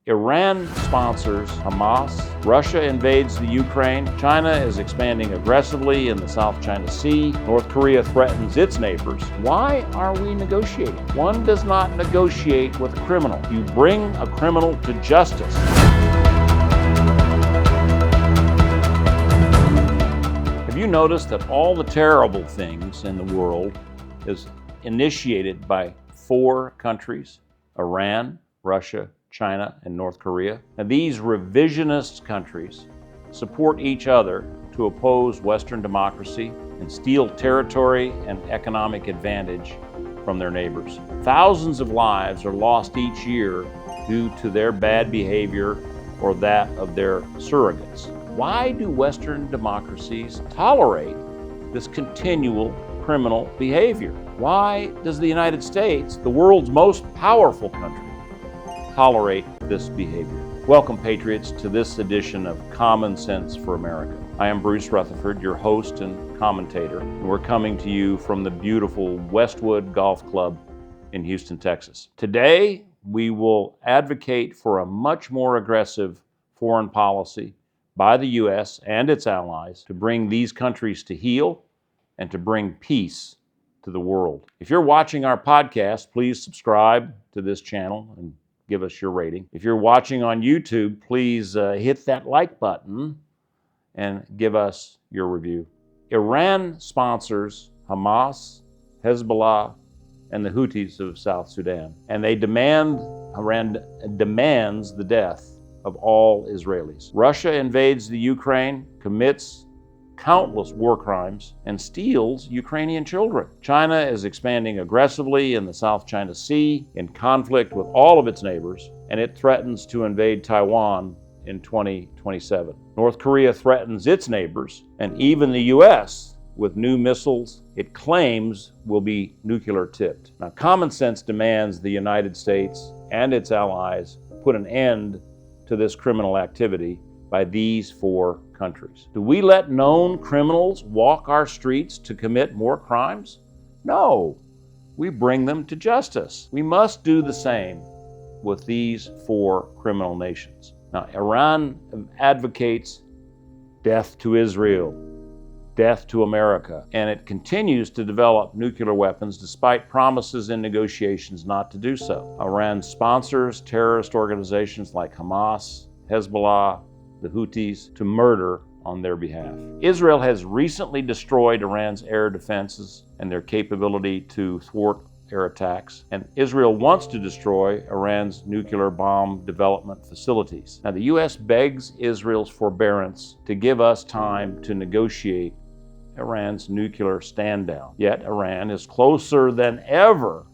Iran sponsors Hamas. Russia invades the Ukraine. China is expanding aggressively in the South China Sea. North Korea threatens its neighbors. Why are we negotiating? One does not negotiate with a criminal. You bring a criminal to justice. Have you noticed that all the terrible things in the world is initiated by 4 countries? Iran, Russia, China, and North Korea. And these revisionist countries support each other to oppose Western democracy and steal territory and economic advantage from their neighbors. Thousands of lives are lost each year due to their bad behavior or that of their surrogates. Why do Western democracies tolerate this continual criminal behavior? Why does the United States, the world's most powerful country, tolerate this behavior? Welcome, Patriots, to this edition of Common Sense for America. I am Bruce Rutherford, your host and commentator, and we're coming to you from the beautiful Westwood Golf Club in Houston, Texas. Today, we will advocate for a much more aggressive foreign policy by the U.S. and its allies to bring these countries to heel and to bring peace to the world. If you're watching our podcast, please subscribe to this channel and give us your rating. If you're watching on YouTube, please hit that like button and give us your review. Iran sponsors Hamas, Hezbollah, and the Houthis of South Sudan, and Iran demands the death of all Israelis. Russia invades the Ukraine, commits countless war crimes, and steals Ukrainian children. China is expanding aggressively in the South China Sea in conflict with all of its neighbors, and it threatens to invade Taiwan in 2027. North Korea threatens its neighbors, and even the U.S. with new missiles it claims will be nuclear tipped. Now, common sense demands the United States and its allies put an end to this criminal activity by these 4 countries. Do we let known criminals walk our streets to commit more crimes? No, we bring them to justice. We must do the same with these 4 criminal nations. Now, Iran advocates death to Israel, death to America, and it continues to develop nuclear weapons despite promises in negotiations not to do so. Iran sponsors terrorist organizations like Hamas, Hezbollah, the Houthis to murder on their behalf. Israel has recently destroyed Iran's air defenses and their capability to thwart air attacks, and Israel wants to destroy Iran's nuclear bomb development facilities. Now, the U.S. begs Israel's forbearance to give us time to negotiate Iran's nuclear stand-down. Yet Iran is closer than ever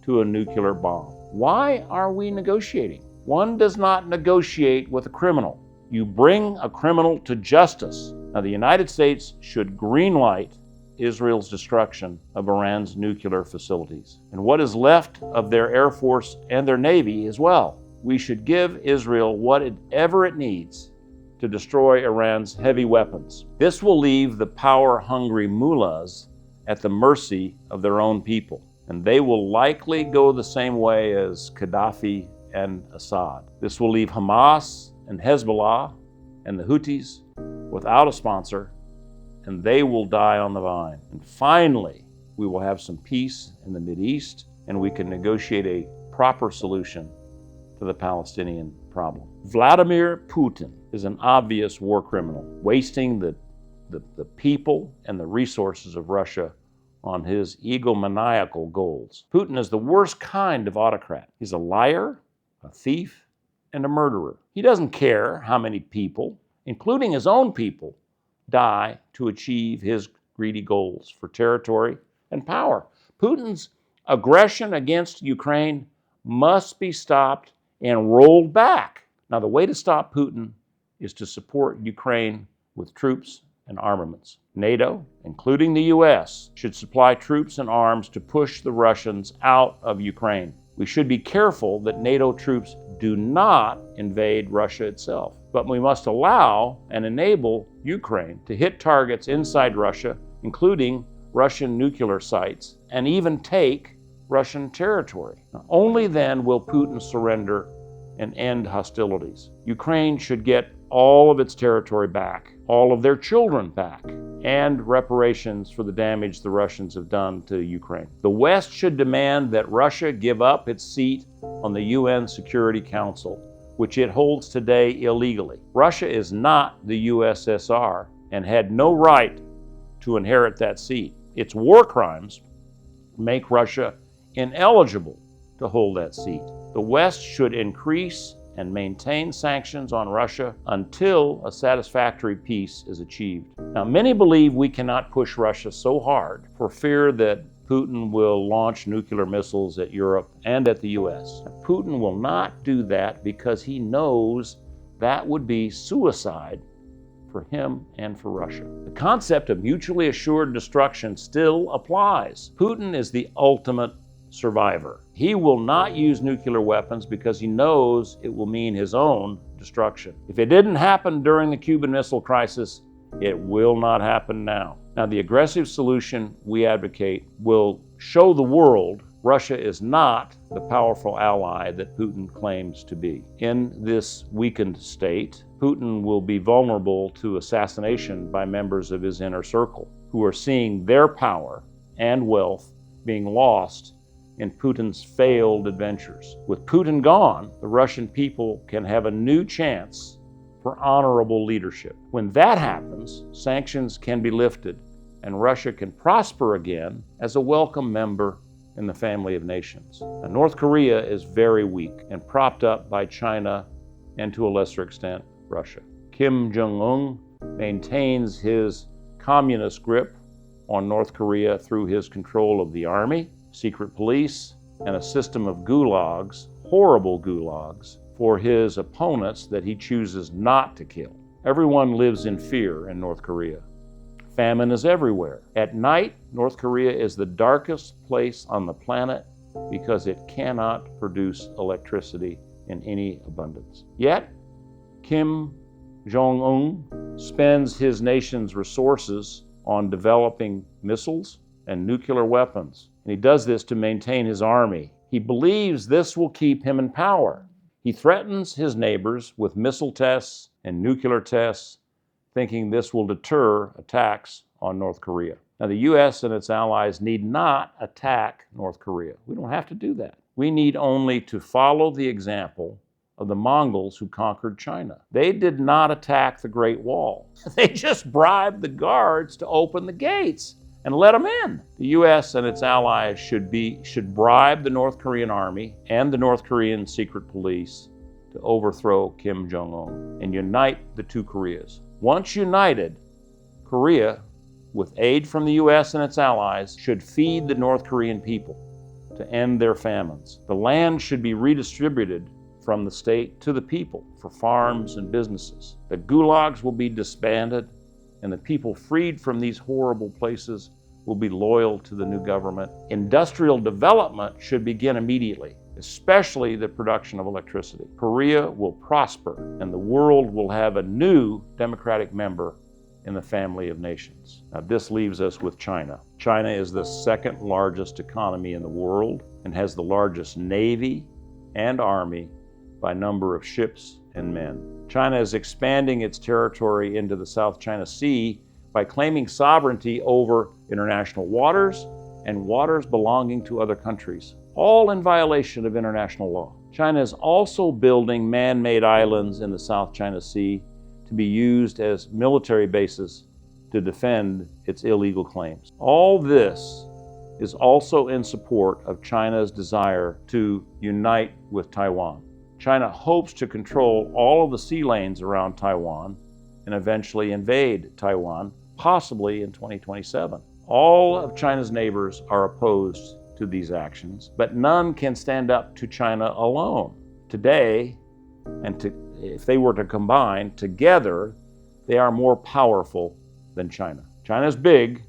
to a nuclear bomb. Why are we negotiating? One does not negotiate with a criminal. You bring a criminal to justice. Now, the United States should greenlight Israel's destruction of Iran's nuclear facilities and what is left of their Air Force and their Navy as well. We should give Israel whatever it needs to destroy Iran's heavy weapons. This will leave the power-hungry mullahs at the mercy of their own people, and they will likely go the same way as Gaddafi and Assad. This will leave Hamas and Hezbollah and the Houthis without a sponsor, and they will die on the vine. And finally, we will have some peace in the Mideast, and we can negotiate a proper solution to the Palestinian problem. Vladimir Putin is an obvious war criminal, wasting the people and the resources of Russia on his egomaniacal goals. Putin is the worst kind of autocrat. He's a liar, a thief, and a murderer. He doesn't care how many people, including his own people, die to achieve his greedy goals for territory and power. Putin's aggression against Ukraine must be stopped and rolled back. Now, the way to stop Putin is to support Ukraine with troops and armaments. NATO, including the U.S., should supply troops and arms to push the Russians out of Ukraine. We should be careful that NATO troops do not invade Russia itself, but we must allow and enable Ukraine to hit targets inside Russia, including Russian nuclear sites, and even take Russian territory. Now, only then will Putin surrender and end hostilities. Ukraine should get all of its territory back, all of their children back, and reparations for the damage the Russians have done to Ukraine. The West should demand that Russia give up its seat on the UN Security Council, which it holds today illegally. Russia is not the USSR and had no right to inherit that seat. Its war crimes make Russia ineligible to hold that seat. The West should increase and maintain sanctions on Russia until a satisfactory peace is achieved. Now, many believe we cannot push Russia so hard for fear that Putin will launch nuclear missiles at Europe and at the US. Putin will not do that because he knows that would be suicide for him and for Russia. The concept of mutually assured destruction still applies. Putin is the ultimate survivor. He will not use nuclear weapons because he knows it will mean his own destruction. If it didn't happen during the Cuban Missile Crisis, it will not happen now. Now, the aggressive solution we advocate will show the world Russia is not the powerful ally that Putin claims to be. In this weakened state, Putin will be vulnerable to assassination by members of his inner circle, who are seeing their power and wealth being lost in Putin's failed adventures. With Putin gone, the Russian people can have a new chance for honorable leadership. When that happens, sanctions can be lifted and Russia can prosper again as a welcome member in the family of nations. Now, North Korea is very weak and propped up by China and to a lesser extent, Russia. Kim Jong-un maintains his communist grip on North Korea through his control of the army, secret police, and a system of gulags, horrible gulags, for his opponents that he chooses not to kill. Everyone lives in fear in North Korea. Famine is everywhere. At night, North Korea is the darkest place on the planet because it cannot produce electricity in any abundance. Yet, Kim Jong-un spends his nation's resources on developing missiles and nuclear weapons. And he does this to maintain his army. He believes this will keep him in power. He threatens his neighbors with missile tests and nuclear tests, thinking this will deter attacks on North Korea. Now, the US and its allies need not attack North Korea. We don't have to do that. We need only to follow the example of the Mongols who conquered China. They did not attack the Great Wall. They just bribed the guards to open the gates and let them in. The US and its allies should bribe the North Korean army and the North Korean secret police to overthrow Kim Jong-un and unite the two Koreas. Once united, Korea, with aid from the US and its allies, should feed the North Korean people to end their famines. The land should be redistributed from the state to the people for farms and businesses. The gulags will be disbanded, and the people freed from these horrible places will be loyal to the new government. Industrial development should begin immediately, especially the production of electricity. Korea will prosper, and the world will have a new democratic member in the family of nations. Now, this leaves us with China. China is the second largest economy in the world and has the largest navy and army by number of ships and men. China is expanding its territory into the South China Sea by claiming sovereignty over international waters and waters belonging to other countries, all in violation of international law. China is also building man-made islands in the South China Sea to be used as military bases to defend its illegal claims. All this is also in support of China's desire to unite with Taiwan. China hopes to control all of the sea lanes around Taiwan and eventually invade Taiwan, possibly in 2027. All of China's neighbors are opposed to these actions, but none can stand up to China alone. Today, if they were to combine together, they are more powerful than China. China is big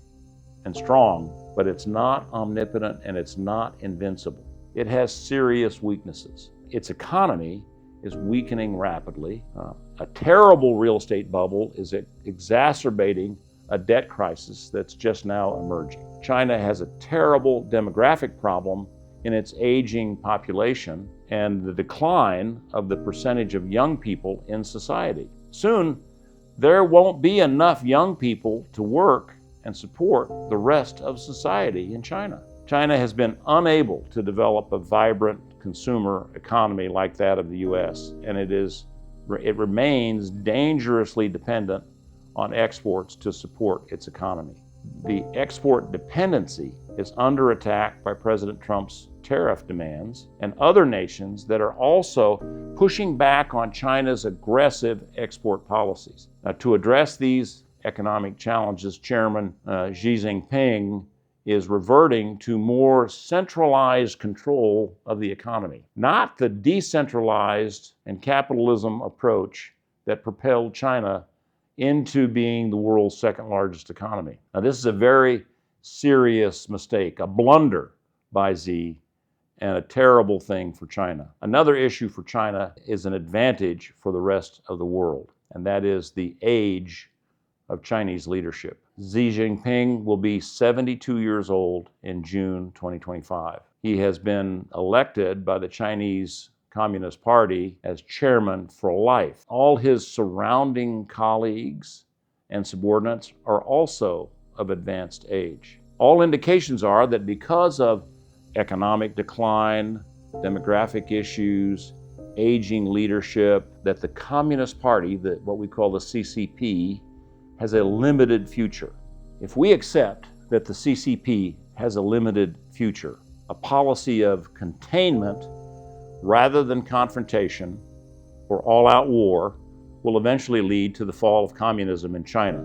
and strong, but it's not omnipotent and it's not invincible. It has serious weaknesses. Its economy is weakening rapidly. A terrible real estate bubble is exacerbating a debt crisis that's just now emerging. China has a terrible demographic problem in its aging population and the decline of the percentage of young people in society. Soon, there won't be enough young people to work and support the rest of society in China. China has been unable to develop a vibrant consumer economy like that of the US, and it remains dangerously dependent on exports to support its economy. The export dependency is under attack by President Trump's tariff demands and other nations that are also pushing back on China's aggressive export policies. Now, to address these economic challenges, Chairman Xi Jinping is reverting to more centralized control of the economy, not the decentralized and capitalism approach that propelled China into being the world's second largest economy. Now, this is a very serious mistake, a blunder by Xi, and a terrible thing for China. Another issue for China is an advantage for the rest of the world, and that is the age of Chinese leadership. Xi Jinping will be 72 years old in June 2025. He has been elected by the Chinese Communist Party as chairman for life. All his surrounding colleagues and subordinates are also of advanced age. All indications are that because of economic decline, demographic issues, aging leadership, that the Communist Party, what we call the CCP, has a limited future. If we accept that the CCP has a limited future, a policy of containment rather than confrontation or all-out war will eventually lead to the fall of communism in China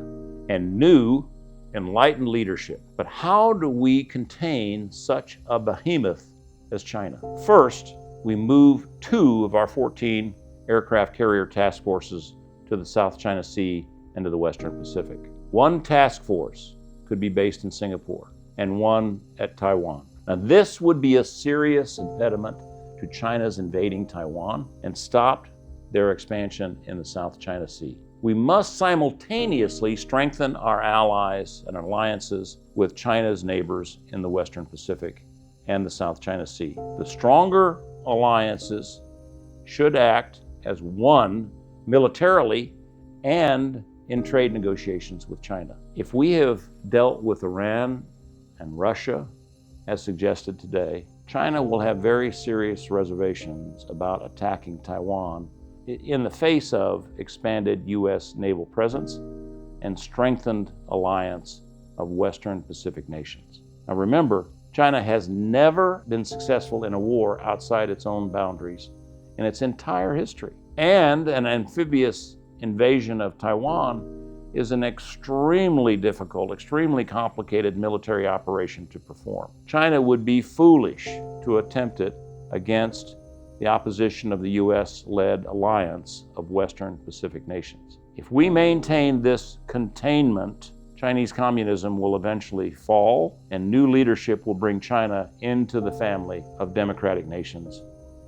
and new, enlightened leadership. But how do we contain such a behemoth as China? First, we move 2 of our 14 aircraft carrier task forces to the South China Sea and to the Western Pacific. 1 task force could be based in Singapore and 1 at Taiwan. Now, this would be a serious impediment to China's invading Taiwan and stopped their expansion in the South China Sea. We must simultaneously strengthen our allies and alliances with China's neighbors in the Western Pacific and the South China Sea. The stronger alliances should act as one militarily and in trade negotiations with China. If we have dealt with Iran and Russia, as suggested today, China will have very serious reservations about attacking Taiwan in the face of expanded U.S. naval presence and strengthened alliance of Western Pacific nations. Now remember, China has never been successful in a war outside its own boundaries in its entire history. And an amphibious invasion of Taiwan is an extremely difficult, extremely complicated military operation to perform. China would be foolish to attempt it against the opposition of the US-led alliance of Western Pacific nations. If we maintain this containment, Chinese communism will eventually fall, and new leadership will bring China into the family of democratic nations,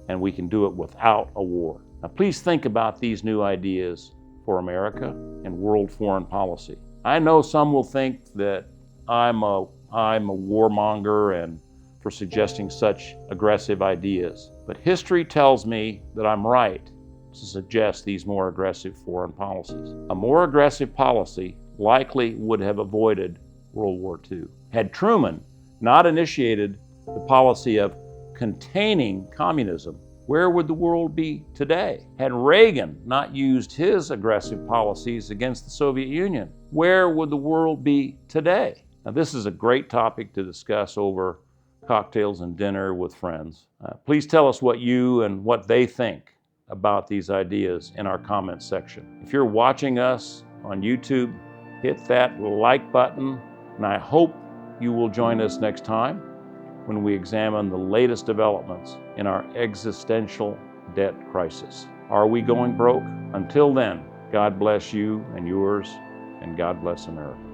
and we can do it without a war. Now, please think about these new ideas for America and world foreign policy. I know some will think that I'm a warmonger and for suggesting such aggressive ideas, but history tells me that I'm right to suggest these more aggressive foreign policies. A more aggressive policy likely would have avoided World War II. Had Truman not initiated the policy of containing communism, where would the world be today? Had Reagan not used his aggressive policies against the Soviet Union, where would the world be today? Now, this is a great topic to discuss over cocktails and dinner with friends. Please tell us what you and what they think about these ideas in our comments section. If you're watching us on YouTube, hit that like button, and I hope you will join us next time when we examine the latest developments in our existential debt crisis. Are we going broke? Until then, God bless you and yours, and God bless America.